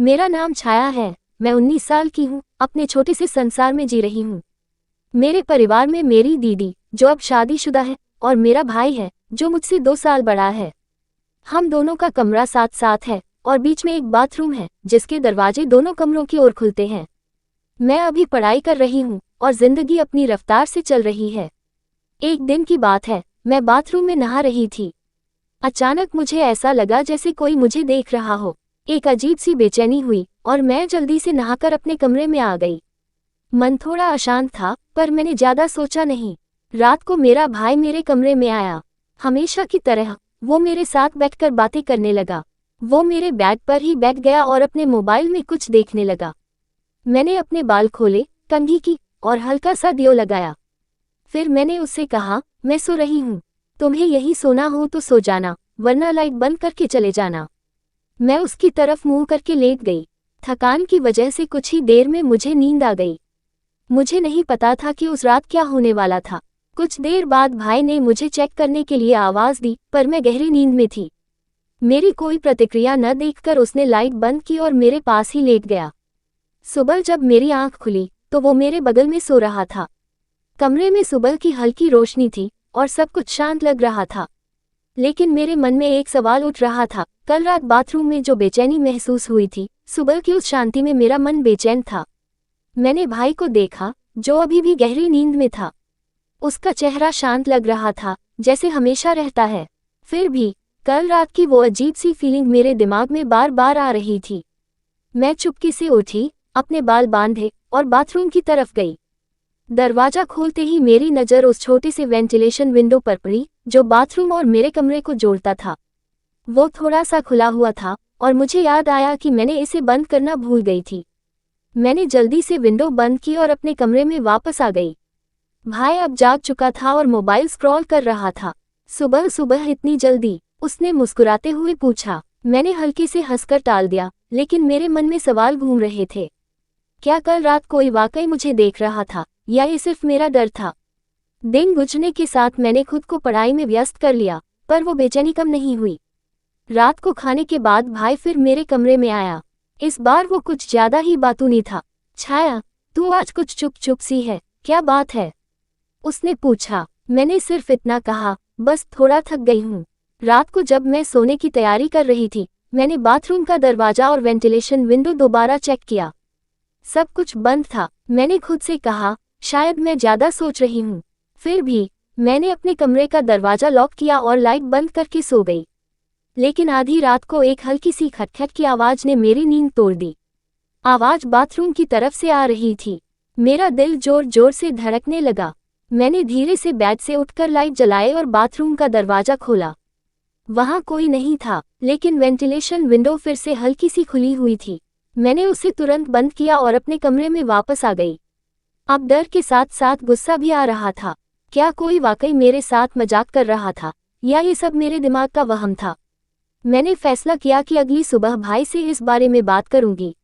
मेरा नाम छाया है। मैं 19 साल की हूँ, अपने छोटे से संसार में जी रही हूँ। मेरे परिवार में मेरी दीदी, जो अब शादीशुदा है, और मेरा भाई है, जो मुझसे 2 साल बड़ा है। हम दोनों का कमरा साथ साथ है और बीच में एक बाथरूम है, जिसके दरवाजे दोनों कमरों की ओर खुलते हैं। मैं अभी पढ़ाई कर रही हूँ और जिंदगी अपनी रफ्तार से चल रही है। एक दिन की बात है, मैं बाथरूम में नहा रही थी। अचानक मुझे ऐसा लगा जैसे कोई मुझे देख रहा हो। एक अजीब सी बेचैनी हुई और मैं जल्दी से नहाकर अपने कमरे में आ गई। मन थोड़ा अशांत था, पर मैंने ज्यादा सोचा नहीं। रात को मेरा भाई मेरे कमरे में आया। हमेशा की तरह वो मेरे साथ बैठकर बातें करने लगा। वो मेरे बेड पर ही बैठ गया और अपने मोबाइल में कुछ देखने लगा। मैंने अपने बाल खोले, कंघी की और हल्का सा दियो लगाया। फिर मैंने उससे कहा, मैं सो रही हूँ, तुम्हें यही सोना हो तो सो जाना, वरना लाइट बंद करके चले जाना। मैं उसकी तरफ मुंह करके लेट गई। थकान की वजह से कुछ ही देर में मुझे नींद आ गई। मुझे नहीं पता था कि उस रात क्या होने वाला था। कुछ देर बाद भाई ने मुझे चेक करने के लिए आवाज दी, पर मैं गहरी नींद में थी। मेरी कोई प्रतिक्रिया न देखकर उसने लाइट बंद की और मेरे पास ही लेट गया। सुबह जब मेरी आंख खुली तो वो मेरे बगल में सो रहा था। कमरे में सुबह की हल्की रोशनी थी और सब कुछ शांत लग रहा था। लेकिन मेरे मन में एक सवाल उठ रहा था। कल रात बाथरूम में जो बेचैनी महसूस हुई थी, सुबह की उस शांति में मेरा मन बेचैन था। मैंने भाई को देखा, जो अभी भी गहरी नींद में था। उसका चेहरा शांत लग रहा था, जैसे हमेशा रहता है। फिर भी कल रात की वो अजीब सी फीलिंग मेरे दिमाग में बार बार आ रही थी। मैं चुपके से उठी, अपने बाल बांधे और बाथरूम की तरफ गई। दरवाजा खोलते ही मेरी नज़र उस छोटे से वेंटिलेशन विंडो पर पड़ी, जो बाथरूम और मेरे कमरे को जोड़ता था। वो थोड़ा सा खुला हुआ था और मुझे याद आया कि मैंने इसे बंद करना भूल गई थी। मैंने जल्दी से विंडो बंद की और अपने कमरे में वापस आ गई। भाई अब जाग चुका था और मोबाइल स्क्रॉल कर रहा था। सुबह सुबह इतनी जल्दी? उसने मुस्कुराते हुए पूछा। मैंने हल्के से हंसकर टाल दिया, लेकिन मेरे मन में सवाल घूम रहे थे। क्या कल रात कोई वाकई मुझे देख रहा था, या ये सिर्फ मेरा डर था? दिन गुजरने के साथ मैंने खुद को पढ़ाई में व्यस्त कर लिया, पर वो बेचैनी कम नहीं हुई। रात को खाने के बाद भाई फिर मेरे कमरे में आया। इस बार वो कुछ ज्यादा ही बातूनी था। छाया, तू आज कुछ चुप चुप सी है, क्या बात है? उसने पूछा। मैंने सिर्फ इतना कहा, बस थोड़ा थक गई हूँ। रात को जब मैं सोने की तैयारी कर रही थी, मैंने बाथरूम का दरवाजा और वेंटिलेशन विंडो दोबारा चेक किया। सब कुछ बंद था। मैंने खुद से कहा, शायद मैं ज्यादा सोच रही हूँ। फिर भी मैंने अपने कमरे का दरवाजा लॉक किया और लाइट बंद करके सो गई। लेकिन आधी रात को एक हल्की सी खटखट की आवाज ने मेरी नींद तोड़ दी। आवाज बाथरूम की तरफ से आ रही थी। मेरा दिल जोर जोर से धड़कने लगा। मैंने धीरे से बेड से उठकर लाइट जलाए और बाथरूम का दरवाजा खोला। वहां कोई नहीं था, लेकिन वेंटिलेशन विंडो फिर से हल्की सी खुली हुई थी। मैंने उसे तुरंत बंद किया और अपने कमरे में वापस आ गई। अब डर के साथ साथ गुस्सा भी आ रहा था। क्या कोई वाकई मेरे साथ मजाक कर रहा था, या ये सब मेरे दिमाग का वहम था? मैंने फैसला किया कि अगली सुबह भाई से इस बारे में बात करूंगी।